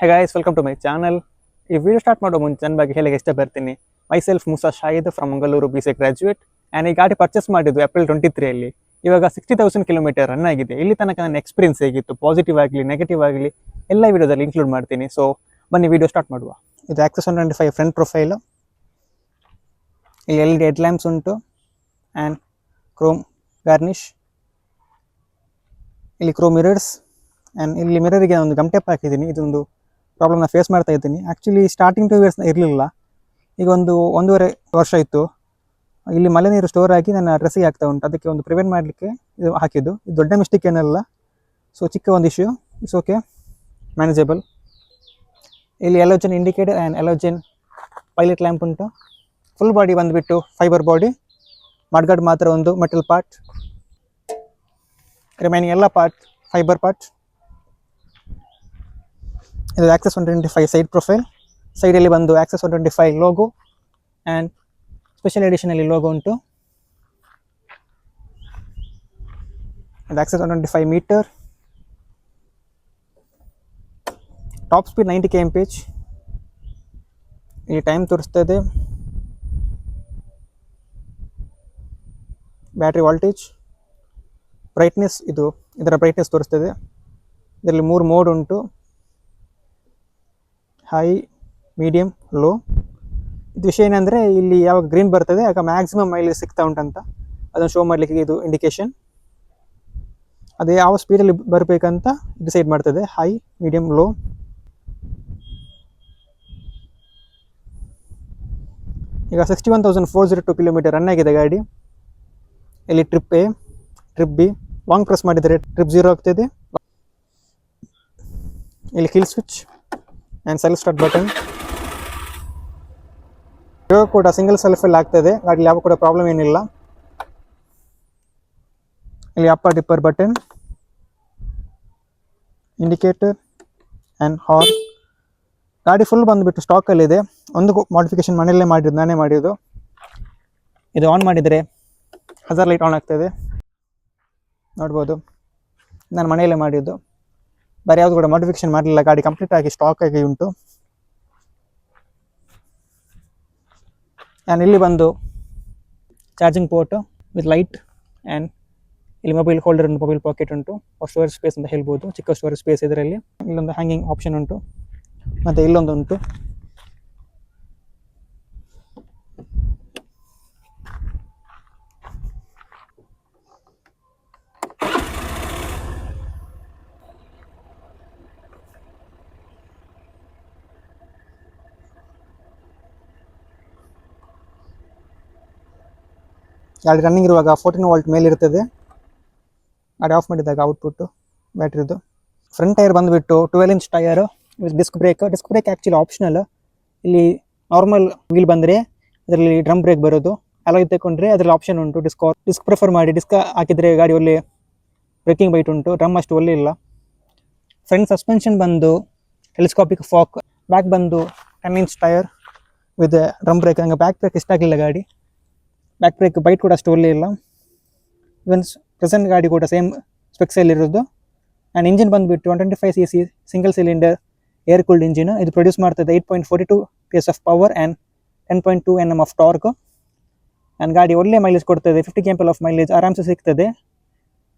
Hey guys, welcome to my channel. ಈ video start ಮಾಡೋ ಮುಂಚೆ ನನ್ನ ಬಗ್ಗೆ ಹೇಳಕ್ಕೆ ಇಷ್ಟಪಡ್ತೀನಿ. Myself Musa Shahid from Mangaluru BCA graduate and ಈ ಗಾಡಿ ಪರ್ಚೇಸ್ ಮಾಡಿದ್ದು ಏಪ್ರಿಲ್ 23 ಇವಾಗ 60,000 ಕಿಲೋಮೀಟರ್ ರನ್ ಆಗಿದೆ. ಇಲ್ಲಿ ತನಕ ನನ್ನ ಎಕ್ಸ್ಪೀರಿಯನ್ಸ್ ಹೇಗಿತ್ತು, ಪಾಸಿಟಿವ್ ಆಗಲಿ ನೆಗೆಟಿವ್ ಆಗಲಿ ಎಲ್ಲ ವಿಡಿಯೋದಲ್ಲಿ ಇನ್ಕ್ಲೂಡ್ ಮಾಡ್ತೀನಿ. ಸೊ ಬನ್ನಿ ವಿಡಿಯೋ ಸ್ಟಾರ್ಟ್ ಮಾಡುವ. ಇದು ಆಕ್ಸೆಸ್ 125 ಫ್ರಂಟ್ ಪ್ರೊಫೈಲ್. ಇಲ್ಲಿ LED ಹೆಡ್ ಲ್ಯಾಂಪ್ಸ್ ಉಂಟು ಆ್ಯಂಡ್ ಕ್ರೋಮ್ ಗಾರ್ನಿಶ್. ಇಲ್ಲಿ ಕ್ರೋಮ್ ಮಿರರ್ಸ್ ಆ್ಯಂಡ್ ಇಲ್ಲಿ ಮಿರರಿಗೆ ಒಂದು ಗಮ್ ಟೇಪ್ ಹಾಕಿದ್ದೀನಿ. ಇದೊಂದು ಪ್ರಾಬ್ಲಮ್ನ ಫೇಸ್ ಮಾಡ್ತಾ ಇದ್ದೀನಿ. ಆ್ಯಕ್ಚುಲಿ ಸ್ಟಾರ್ಟಿಂಗ್ 2 ಇಯರ್ಸ್ ಇರಲಿಲ್ಲ, ಈಗ ಒಂದೂವರೆ ವರ್ಷ ಇತ್ತು. ಇಲ್ಲಿ ಮಳೆ ನೀರು ಸ್ಟೋರ್ ಆಗಿ ನನ್ನ ಡ್ರೆಸ್ಸಿಗೆ ಆಗ್ತಾ ಉಂಟು. ಅದಕ್ಕೆ ಒಂದು ಪ್ರಿವೆಂಟ್ ಮಾಡಲಿಕ್ಕೆ ಇದು ಹಾಕಿದ್ದು. ಇದು ದೊಡ್ಡ ಮಿಸ್ಟೇಕ್ ಏನಲ್ಲ, ಸೊ ಚಿಕ್ಕ ಒಂದು ಇಶ್ಯೂ, ಇಟ್ಸ್ ಓಕೆ, ಮ್ಯಾನೇಜಬಲ್. ಇಲ್ಲಿ halogen indicator and halogen pilot lamp ಉಂಟು. ಫುಲ್ ಬಾಡಿ ಬಂದುಬಿಟ್ಟು ಫೈಬರ್ ಬಾಡಿ, ಮಡ್ಗಾರ್ಡ್ ಮಾತ್ರ ಒಂದು ಮೆಟಲ್ ಪಾರ್ಟ್, ರಿಮೈನಿಂಗ್ ಎಲ್ಲ ಪಾರ್ಟ್ ಫೈಬರ್ ಪಾರ್ಟ್. ಇದು ಆಕ್ಸೆಸ್ 125 ಸೈಡ್ ಪ್ರೊಫೈಲ್. ಸೈಡಲ್ಲಿ ಬಂದು ಆಕ್ಸೆಸ್ 125 ಲೋಗೋ ಆ್ಯಂಡ್ ಸ್ಪೆಷಲ್ ಎಡಿಷನಲ್ಲಿ ಲೋಗೋ ಉಂಟು. ಇದು Access 125 meter. Top speed 90 kmph. ಇಲ್ಲಿ ಟೈಮ್ ತೋರಿಸ್ತದೆ. ಬ್ಯಾಟ್ರಿ ವಾಲ್ಟೇಜ್, ಬ್ರೈಟ್ನೆಸ್, ಇದರ ಬ್ರೈಟ್ನೆಸ್ ತೋರಿಸ್ತದೆ. ಇದರಲ್ಲಿ 3 ಮೋಡ್ ಉಂಟು, ಹೈ, ಮೀಡಿಯಮ್, ಲೋ. ಇದು ವಿಷಯ ಏನಂದರೆ ಇಲ್ಲಿ ಯಾವಾಗ ಗ್ರೀನ್ ಬರ್ತದೆ ಆಗ ಮ್ಯಾಕ್ಸಿಮಮ್ ಮೈಲೇಜ್ ಸಿಗ್ತಾ ಉಂಟಂತ ಅದನ್ನು ಶೋ ಮಾಡಲಿಕ್ಕೆ ಇದು ಇಂಡಿಕೇಶನ್. ಅದು ಯಾವ ಸ್ಪೀಡಲ್ಲಿ ಬರಬೇಕಂತ ಡಿಸೈಡ್ ಮಾಡ್ತದೆ, ಹೈ, ಮೀಡಿಯಮ್, ಲೋ. ಈಗ 61,402 ಕಿಲೋಮೀಟರ್ ರನ್ ಆಗಿದೆ ಗಾಡಿ. ಇಲ್ಲಿ trip A, trip B, long press ಮಾಡಿದರೆ ಟ್ರಿಪ್ 0 ಆಗ್ತದೆ. ಇಲ್ಲಿ kill switch and self start button. ಇವಾಗ ಕೂಡ ಸಿಂಗಲ್ ಸೆಲ್ಫಲ್ಲಿ ಆಗ್ತದೆ ಗಾಡಿ, ಯಾವ ಕೂಡ ಪ್ರಾಬ್ಲಮ್ ಏನಿಲ್ಲ. ಇಲ್ಲಿ upper dipper button, indicator and horn. ಗಾಡಿ ಫುಲ್ ಬಂದುಬಿಟ್ಟು ಸ್ಟಾಕಲ್ಲಿದೆ. ಒಂದು ಮಾಡಿಫಿಕೇಶನ್ ಮನೆಯಲ್ಲೇ ನಾನೇ ಮಾಡಿದ್ದು. ಇದು ಆನ್ ಮಾಡಿದರೆ ಹಜಾರ್ ಲೈಟ್ ಆನ್ ಆಗ್ತದೆ, ನೋಡ್ಬೋದು. ನಾನು ಮನೆಯಲ್ಲೇ ಮಾಡಿದ್ದು, ಬೇರೆ ಯಾವುದು ಕೂಡ ಮಾಡಿಫಿಕೇಶನ್ ಮಾಡಲಿಲ್ಲ. ಗಾಡಿ ಕಂಪ್ಲೀಟ್ ಆಗಿ ಸ್ಟಾಕ್ ಆಗಿ ಉಂಟು. ಆ್ಯಂಡ್ ಇಲ್ಲಿ ಬಂದು charging port with light and ಇಲ್ಲಿ ಮೊಬೈಲ್ ಹೋಲ್ಡರ್ ಉಂಟು, ಮೊಬೈಲ್ ಪಾಕೆಟ್ ಉಂಟು, ಸ್ಟೋರೇಜ್ ಸ್ಪೇಸ್ ಅಂತ ಹೇಳ್ಬೋದು, ಚಿಕ್ಕ ಸ್ಟೋರೇಜ್ ಸ್ಪೇಸ್ ಇದರಲ್ಲಿ. ಇಲ್ಲೊಂದು ಹ್ಯಾಂಗಿಂಗ್ ಆಪ್ಷನ್ ಉಂಟು ಮತ್ತು ಇಲ್ಲೊಂದು ಉಂಟು. ಗಾಡಿ ರನ್ನಿಂಗ್ ಇರುವಾಗ 14 ವೋಲ್ಟ್ ಮೇಲೆ ಇರ್ತದೆ. ಗಾಡಿ ಆಫ್ ಮಾಡಿದಾಗ ಔಟ್ಪುಟ್ಟು ಬ್ಯಾಟ್ರಿದು. ಫ್ರಂಟ್ ಟೈರ್ ಬಂದುಬಿಟ್ಟು 12 inch tyre with disc brake. Disc brake actually optional. ಇಲ್ಲಿ ನಾರ್ಮಲ್ ವೀಲ್ ಬಂದರೆ ಅದರಲ್ಲಿ ಡ್ರಮ್ ಬ್ರೇಕ್ ಬರೋದು. ಅಲಾಯ್ ತಗೊಂಡ್ರೆ ಅದರಲ್ಲಿ ಆಪ್ಷನ್ ಉಂಟು ಡಿಸ್ಕ್ ಪ್ರಿಫರ್ ಮಾಡಿ. ಡಿಸ್ಕ್ ಹಾಕಿದರೆ ಗಾಡಿ ಒಳ್ಳೆ ಬ್ರೇಕಿಂಗ್ ಬೈಟ್ ಉಂಟು, ಡ್ರಮ್ ಅಷ್ಟು ಒಳ್ಳೆ ಇಲ್ಲ. ಫ್ರಂಟ್ ಸಸ್ಪೆನ್ಷನ್ ಬಂದು ಟೆಲಿಸ್ಕೋಪಿಕ್ ಫಾಕ್. ಬ್ಯಾಕ್ ಬಂದು 10 inch tyre with drum break. ಹಂಗೆ ಬ್ಯಾಕ್ ಬ್ರೇಕ್ ಇಷ್ಟ ಆಗಲಿಲ್ಲ ಗಾಡಿ. ಬ್ಯಾಕ್ ಬ್ರೇಕ್ ಬೈಟ್ ಕೂಡ ಅಷ್ಟು ಒಳ್ಳೆ ಇಲ್ಲ. ಇವನ್ ಪ್ರೆಸೆಂಟ್ ಗಾಡಿ ಕೂಡ ಸೇಮ್ ಸ್ಪೆಕ್ಸಲ್ಲಿರೋದು. ಆ್ಯಂಡ್ ಇಂಜಿನ್ ಬಂದುಬಿಟ್ಟು 125 cc single cylinder air cooled engine. ಇದು ಪ್ರೊಡ್ಯೂಸ್ ಮಾಡ್ತದೆ 8.42 PS of power and 10.2 Nm of torque. And ಗಾಡಿ ಒಳ್ಳೆ ಮೈಲೇಜ್ ಕೊಡ್ತದೆ, 50 kmph ಆಫ್ ಮೈಲೇಜ್ ಆರಾಮ್ಸೆ ಸಿಗ್ತದೆ.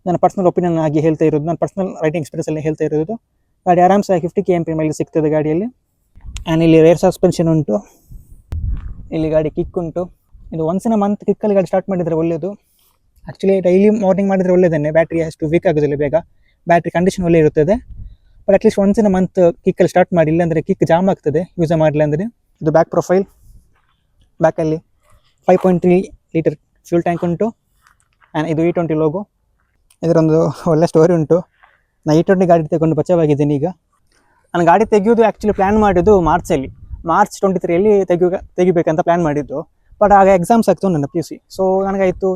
ನನ್ನ ಪರ್ಸ್ನಲ್ ಒಪಿನಿಯನ್ ಆಗಿ ಹೇಳ್ತಾ ಇರೋದು, ನನ್ನ ಪರ್ಸ್ನಲ್ ರೈಟಿಂಗ್ ಎಕ್ಸ್ಪೀರಿಯನ್ಸಲ್ಲಿ ಹೇಳ್ತಾ ಇರೋದು. ಗಾಡಿ ಆರಾಮ್ಸೆ 50 kmph ಮೈಲೇಜ್ ಸಿಗ್ತದೆ ಗಾಡಿಯಲ್ಲಿ. ಆ್ಯಂಡ್ ಇಲ್ಲಿ ರೇರ್ ಸಸ್ಪೆನ್ಷನ್ ಉಂಟು. ಇಲ್ಲಿ ಗಾಡಿ ಕಿಕ್ ಉಂಟು. ಇದು ಒನ್ಸ್ ಇನ್ ಅ ಮಂತ್ ಕಿಕ್ಕಲ್ಲಿ ಗಾಡಿ ಸ್ಟಾರ್ಟ್ ಮಾಡಿದರೆ ಒಳ್ಳೆಯದು. ಆ್ಯಕ್ಚುಲಿ ಡೈಲಿ ಮಾರ್ನಿಂಗ್ ಮಾಡಿದರೆ ಒಳ್ಳೆಯದನ್ನೇ, ಬ್ಯಾಟ್ರಿ ಅಷ್ಟು ವೀಕ್ ಆಗೋದಿಲ್ಲ ಬೇಗ, ಬ್ಯಾಟ್ರಿ ಕಂಡೀಷನ್ ಒಳ್ಳೆ ಇರುತ್ತದೆ. But at least once in a month ಕಿಕ್ಕಲ್ಲಿ ಸ್ಟಾರ್ಟ್ ಮಾಡಿ, ಇಲ್ಲಾಂದರೆ ಕಿಕ್ ಜಾಮ್ ಆಗ್ತದೆ ಯೂಸ್ ಮಾಡಲಿಲ್ಲ ಅಂದರೆ. ಇದು ಬ್ಯಾಕ್ ಪ್ರೊಫೈಲ್. ಬ್ಯಾಕಲ್ಲಿ 5.3 ಲೀಟರ್ ಫ್ಯೂಲ್ ಟ್ಯಾಂಕ್ ಉಂಟು. ಆ್ಯಂಡ್ ಇದು E20 ಲೋಗೋ. ಇದರೊಂದು ಒಳ್ಳೆ ಸ್ಟೋರಿ ಉಂಟು. ನಾನು E20 ಗಾಡಿ ತೆಗೆದುಕೊಂಡು ಬಚಾವಾಗಿದ್ದೀನಿ. ಈಗ ನಾನು ಗಾಡಿ ತೆಗೆಯೋದು ಆ್ಯಕ್ಚುಲಿ ಪ್ಲ್ಯಾನ್ ಮಾಡಿದ್ದು ಮಾರ್ಚ್ 23 ತೆಗಿಬೇಕಂತ ಪ್ಲ್ಯಾನ್ ಮಾಡಿದ್ದು. ಬಟ್ ಆಗ ಎಕ್ಸಾಮ್ಸ್ ಆಗ್ತು ನನ್ನ PUC. ಸೊ ನನಗಾಯಿತು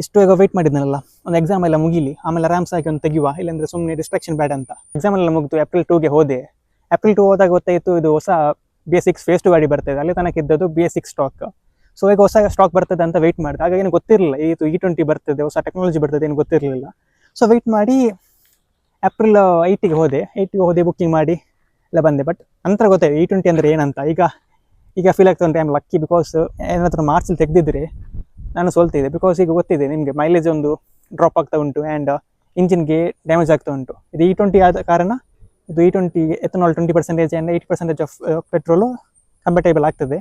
ಇಷ್ಟು ಈಗ ವೆಯ್ಟ್ ಮಾಡಿದ್ನಲ್ಲ, ಒಂದು ಎಕ್ಸಾಮ್ ಎಲ್ಲ ಮುಗಿಲಿ, ಆಮೇಲೆ ಆರಾಮ್ಸ್ ಆಗಿ ಒಂದು ತೆಗಿಯುವ, ಇಲ್ಲಾಂದರೆ ಸುಮ್ಮನೆ ಡಿಸ್ಟ್ರಾಕ್ಷನ್ ಬೇಡ ಅಂತ. ಎಕ್ಸಾಮ್ ಎಲ್ಲ ಮುಗಿದು ಏಪ್ರಿಲ್ 2ಗೆ ಹೋದೆ. ಏಪ್ರಿಲ್ 2 ಹೋದಾಗ ಗೊತ್ತಾಯಿತು ಇದು ಹೊಸ BS6 ಫೇಸ್ 2 ಗಾಡಿ ಬರ್ತದೆ. ಅಲ್ಲಿ ತನಕ ಇದ್ದದ್ದು BS6 ಸ್ಟಾಕ್. ಸೊ ಈಗ ಹೊಸ ಸ್ಟಾಕ್ ಬರ್ತದೆ ಅಂತ ವೆಯ್ಟ್ ಮಾಡಿದೆ. ಆಗ ಏನು ಗೊತ್ತಿರಲಿಲ್ಲ ಇದು E20 ಬರ್ತದೆ, ಹೊಸ ಟೆಕ್ನಾಲಜಿ ಬರ್ತದೆ, ಏನು ಗೊತ್ತಿರಲಿಲ್ಲ. ಸೊ ವೆಯ್ಟ್ ಮಾಡಿ ಏಪ್ರಿಲ್ 8ಗೆ ಹೋದೆ. ಬುಕ್ಕಿಂಗ್ ಮಾಡಿ ಎಲ್ಲ ಬಂದೆ. ಬಟ್ ನಂತರ ಗೊತ್ತಾಯ್ತು E20 ಅಂದರೆ ಏನಂತ. ಈಗ ಫೀಲ್ ಆಗ್ತಾ ಉಂಟು, ಐ ಆಮ್ ಲಕ್ಕಿ, ಬಿಕಾಸ್ ಏನಾದರೂ ಮಾರ್ಚಲ್ಲಿ ತೆಗೆದಿದ್ರೆ ನಾನು ಸೋಲ್ತಿದ್ದೆ. ಬಿಕಾಸ್ ಈಗ ಗೊತ್ತಿದೆ ನಿಮಗೆ, ಮೈಲೇಜ್ ಒಂದು ಡ್ರಾಪ್ ಆಗ್ತಾ ಉಂಟು ಆ್ಯಂಡ್ ಇಂಜಿನ್ಗೆ ಡ್ಯಾಮೇಜ್ ಆಗ್ತಾ ಉಂಟು. ಇದು E20 ಆದ ಕಾರಣ ಇದು E20 ethanol 20% and 80% of petrol comfortable ಆಗ್ತದೆ.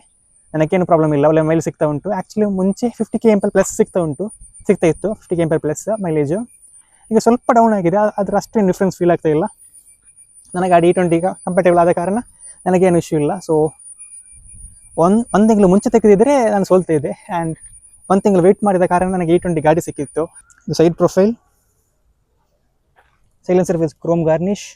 ನನಗೇನು ಪ್ರಾಬ್ಲಮ್ ಇಲ್ಲ, ಒಳ್ಳೆ ಮೈಲೇಜ್ ಸಿಗ್ತಾ ಉಂಟು. ಆ್ಯಕ್ಚುಲಿ ಮುಂಚೆ 50 km ಪ್ಲಸ್ ಸಿಗ್ತಾ ಇತ್ತು 50 km ಪ್ಲಸ್ ಮೈಲೇಜು. ಈಗ ಸ್ವಲ್ಪ ಡೌನ್ ಆಗಿದೆ, ಆದರೆ ಅಷ್ಟೇನು ಡಿಫ್ರೆನ್ಸ್ ಫೀಲ್ ಆಗ್ತಾ ಇಲ್ಲ. ನನಗೆ ಗಾಡಿ E20 ಈಗ ಕಂಫರ್ಟೇಬಲ್ ಆದ ಕಾರಣ ನನಗೇನು ಇಶ್ಯೂ ಇಲ್ಲ. ಸೊ ಒಂದು ತಿಂಗಳು ಮುಂಚೆ ತೆಗೆದಿದ್ದರೆ ನಾನು ಸೋಲ್ತಿದ್ದೆ. ಆ್ಯಂಡ್ 1 ತಿಂಗಳು ವೆಯ್ಟ್ ಮಾಡಿದ ಕಾರಣ ನನಗೆ E20 ಗಾಡಿ ಸಿಕ್ಕಿತ್ತು. ಇದು side profile, silencer with Chrome garnish.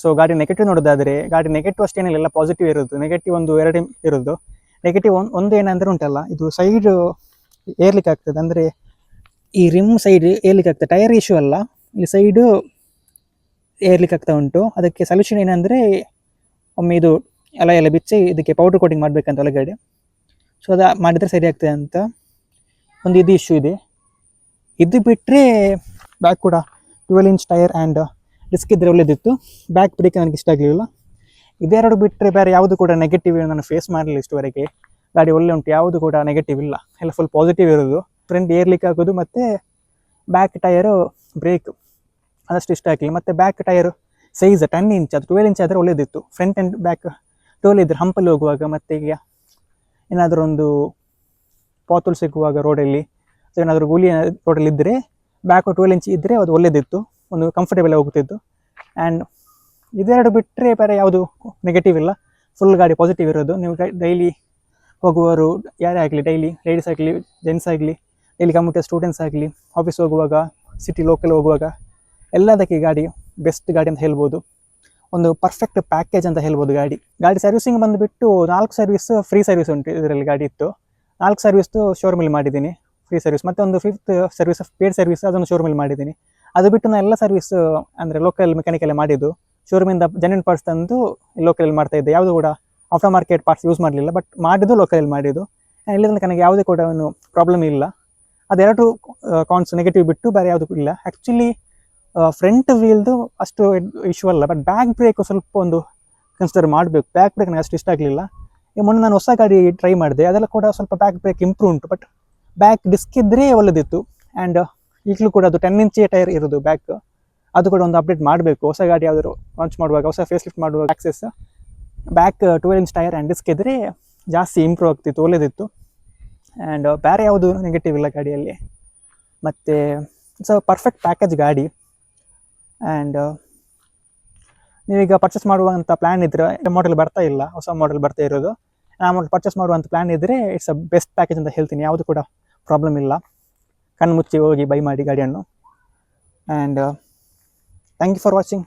So ಗಾಡಿ ನೆಗೆಟಿವ್ ನೋಡೋದಾದರೆ, ಗಾಡಿ ನೆಗೆಟಿವ್ ಅಷ್ಟೇನಿಲ್ಲ, ಎಲ್ಲ ಪಾಸಿಟಿವ್ ಇರೋದು. ನೆಗೆಟಿವ್ ಒಂದು 2 ಇರೋದು. ನೆಗೆಟಿವ್ ಒಂದು ಏನಂದರೆ ಉಂಟಲ್ಲ, ಇದು ಸೈಡ್ ಏರ್ಲಿಕ್ಕೆ ಆಗ್ತದೆ, ಅಂದರೆ ಈ ರಿಮ್ ಸೈಡ್ ಏರ್ಲಿಕ್ಕೆ ಆಗ್ತದೆ. ಟೈರ್ ಇಶ್ಯೂ ಅಲ್ಲ, ಈ ಸೈಡು ಏರ್ಲಿಕ್ಕೆ ಆಗ್ತಾ ಉಂಟು. ಅದಕ್ಕೆ ಸೊಲ್ಯೂಷನ್ ಏನಂದರೆ, ಒಮ್ಮೆ ಇದು ಎಲ್ಲ ಬಿಚ್ಚಿ ಇದಕ್ಕೆ ಪೌಡರ್ ಕೋಟಿಂಗ್ ಮಾಡಬೇಕಂತ ಒಳಗಡೆ. ಸೊ ಅದು ಮಾಡಿದರೆ ಸರಿ ಆಗ್ತದೆ ಅಂತ ಒಂದು ಇದು ಇಶ್ಯೂ ಇದೆ. ಇದು ಬಿಟ್ಟರೆ ಬ್ಯಾಕ್ ಕೂಡ 12 ಇಂಚ್ ಟೈರ್ ಆ್ಯಂಡ್ ಡಿಸ್ಕ್ ಇದ್ದರೆ ಒಳ್ಳೆದಿತ್ತು. ಬ್ಯಾಕ್ ಬ್ರೇಕ್ ನನಗೆ ಇಷ್ಟ ಆಗಲಿಲ್ಲ. ಇದೆರಡು ಬಿಟ್ಟರೆ ಬೇರೆ ಯಾವುದು ಕೂಡ ನೆಗೆಟಿವ್ ನಾನು ಫೇಸ್ ಮಾಡಲಿಲ್ಲ ಇಷ್ಟುವರೆಗೆ. ಗಾಡಿ ಒಳ್ಳೆ ಉಂಟು, ಯಾವುದು ಕೂಡ ನೆಗೆಟಿವ್ ಇಲ್ಲ, ಎಲ್ಲ ಫುಲ್ ಪಾಸಿಟಿವ್ ಇರೋದು. ಫ್ರಂಟ್ ಏರ್ಲಿಕ್ಕೆ ಆಗೋದು, ಮತ್ತು ಬ್ಯಾಕ್ ಟೈರು ಬ್ರೇಕ್ ಅದಷ್ಟು ಇಷ್ಟ ಆಗಲಿಲ್ಲ. ಮತ್ತು ಬ್ಯಾಕ್ ಟೈರು ಸೈಜ್ 10 ಇಂಚ್, ಅದು 12 ಇಂಚ್ ಆದರೆ ಒಳ್ಳೆದಿತ್ತು. ಫ್ರಂಟ್ ಆ್ಯಂಡ್ ಬ್ಯಾಕ್ 12 ಇದ್ದರೆ ಹಂಪಲ್ಲಿ ಹೋಗುವಾಗ, ಮತ್ತು ಈಗ ಏನಾದರೂ ಒಂದು ಪಾತುಲ್ ಸಿಗುವಾಗ ರೋಡಲ್ಲಿ, ಏನಾದರೂ ಗೂಲಿ ರೋಡಲ್ಲಿ ಇದ್ದರೆ ಬ್ಯಾಕ್ 12 ಇಂಚ್ ಇದ್ದರೆ ಅದು ಒಳ್ಳೆದಿತ್ತು, ಒಂದು ಕಂಫರ್ಟೇಬಲ್ ಹೋಗ್ತಿತ್ತು. ಆ್ಯಂಡ್ ಇದೆರಡು ಬಿಟ್ಟರೆ ಬೇರೆ ಯಾವುದು ನೆಗೆಟಿವ್ ಇಲ್ಲ, ಫುಲ್ ಗಾಡಿ ಪಾಸಿಟಿವ್ ಇರೋದು. ನೀವು ಡೈಲಿ ಹೋಗುವವರು ಯಾರೇ ಆಗಲಿ, ಡೈಲಿ ಲೇಡೀಸ್ ಆಗಲಿ ಜೆಂಟ್ಸ್ ಆಗಲಿ, ಡೈಲಿ ಕಮ್ಯೂಟರ್ ಸ್ಟೂಡೆಂಟ್ಸ್ ಆಗಲಿ, ಆಫೀಸ್ ಹೋಗುವಾಗ, ಸಿಟಿ ಲೋಕಲ್ ಹೋಗುವಾಗ ಎಲ್ಲದಕ್ಕೆ ಗಾಡಿ ಬೆಸ್ಟ್ ಗಾಡಿ ಅಂತ ಹೇಳ್ಬೋದು. ಒಂದು ಪರ್ಫೆಕ್ಟ್ ಪ್ಯಾಕೇಜ್ ಅಂತ ಹೇಳ್ಬೋದು. ಗಾಡಿ ಸರ್ವಿಸಿಂಗ್ ಬಂದುಬಿಟ್ಟು 4 ಸರ್ವಿಸ್ ಫ್ರೀ ಸರ್ವಿಸ್ ಉಂಟು ಇದರಲ್ಲಿ. ಗಾಡಿ ಇತ್ತು 4 ಸರ್ವಿಸ್ದು ಶೋರೂಮಲ್ಲಿ ಮಾಡಿದ್ದೀನಿ ಫ್ರೀ ಸರ್ವಿಸ್, ಮತ್ತು ಒಂದು 5th ಸರ್ವಿಸ್ ಪೇಡ್ ಸರ್ವಿಸ್ ಅದನ್ನು ಶೋರೂಮಲ್ಲಿ ಮಾಡಿದ್ದೀನಿ. ಅದು ಬಿಟ್ಟು ನಾನು ಎಲ್ಲ ಸರ್ವಿಸ್ ಅಂದರೆ ಲೋಕಲ್ ಮೆಕ್ಯಾನಿಕಲ್ಲೇ ಮಾಡಿದ್ದು. ಶೋರೂಮಿಂದ ಜೆನ್ಯೂನ್ ಪಾರ್ಟ್ಸ್ ತಂದು ಲೋಕಲಲ್ಲಿ ಮಾಡ್ತಾಯಿದ್ದೆ, ಯಾವುದು ಕೂಡ ಆಫ್ಟರ್ ಮಾರ್ಕೆಟ್ ಪಾರ್ಟ್ಸ್ ಯೂಸ್ ಮಾಡಲಿಲ್ಲ. ಬಟ್ ಮಾಡಿದ್ದು ಲೋಕಲಲ್ಲಿ ಮಾಡಿದ್ದು. ಇಲ್ಲಿಂದ ನನಗೆ ಯಾವುದೇ ಕೂಡ ಏನು ಪ್ರಾಬ್ಲಮ್ ಇಲ್ಲ. ಅದೆರಡು ಕಾನ್ಸ್ ನೆಗೆಟಿವ್ ಬಿಟ್ಟು ಬೇರೆ ಯಾವುದು ಇಲ್ಲ. ಆ್ಯಕ್ಚುಲಿ ಫ್ರಂಟ್ ವೀಲ್ದು ಅಷ್ಟು ಇಶ್ಯೂ ಅಲ್ಲ, ಬಟ್ ಬ್ಯಾಕ್ ಬ್ರೇಕು ಸ್ವಲ್ಪ ಒಂದು ಕನ್ಸಿಡರ್ ಮಾಡಬೇಕು. ಬ್ಯಾಕ್ ಬ್ರೇಕ್ ನನಗೆ ಅಷ್ಟು ಇಷ್ಟ ಆಗಲಿಲ್ಲ. ಈಗ ಮೊನ್ನೆ ನಾನು ಹೊಸ ಗಾಡಿ ಟ್ರೈ ಮಾಡಿದೆ, ಅದೆಲ್ಲ ಕೂಡ ಸ್ವಲ್ಪ ಬ್ಯಾಕ್ ಬ್ರೇಕ್ ಇಂಪ್ರೂವ್ ಉಂಟು, ಬಟ್ ಬ್ಯಾಕ್ ಡಿಸ್ಕ್ ಇದ್ದರೆ ಒಳ್ಳೆದಿತ್ತು. ಆ್ಯಂಡ್ ಈಗಲೂ ಕೂಡ ಅದು 10 ಇಂಚ್ ಟೈರ್ ಇರೋದು ಬ್ಯಾಕ್, ಅದು ಕೂಡ ಒಂದು ಅಪ್ಡೇಟ್ ಮಾಡಬೇಕು. ಹೊಸ ಗಾಡಿ ಯಾವುದಾದ್ರು ಲಾಂಚ್ ಮಾಡುವಾಗ, ಹೊಸ ಫೇಸ್ ಲಿಫ್ಟ್ ಮಾಡುವಾಗ Access back 12 inch tyre and disc ಇದ್ದರೆ ಜಾಸ್ತಿ ಇಂಪ್ರೂವ್ ಆಗ್ತಿತ್ತು, ಒಳ್ಳೆದಿತ್ತು. ಆ್ಯಂಡ್ ಬೇರೆ ಯಾವುದು ನೆಗೆಟಿವ್ ಇಲ್ಲ ಗಾಡಿಯಲ್ಲಿ. ಮತ್ತು ಇಟ್ಸ್ ಅ ಪರ್ಫೆಕ್ಟ್ ಪ್ಯಾಕೇಜ್ ಗಾಡಿ. ಆ್ಯಂಡ್ ನೀವೀಗ ಪರ್ಚೇಸ್ ಮಾಡುವಂಥ ಪ್ಲ್ಯಾನ್ ಇದ್ದರೆ, ಮಾಡೆಲ್ ಬರ್ತಾ ಇಲ್ಲ, ಹೊಸ ಮಾಡೆಲ್ ಬರ್ತಾ ಇರೋದು, ಆ ಮಾಡೆಲ್ ಪರ್ಚೇಸ್ ಮಾಡುವಂಥ ಪ್ಲ್ಯಾನ್ ಇದ್ದರೆ ಇಟ್ಸ್ ಅ ಬೆಸ್ಟ್ ಪ್ಯಾಕೇಜ್ ಅಂತ ಹೇಳ್ತೀನಿ. ಯಾವುದು ಕೂಡ ಪ್ರಾಬ್ಲಮ್ ಇಲ್ಲ, ಕಣ್ಣು ಮುಚ್ಚಿ ಹೋಗಿ ಬೈ ಮಾಡಿ ಗಾಡಿಯನ್ನು. And thank you for watching.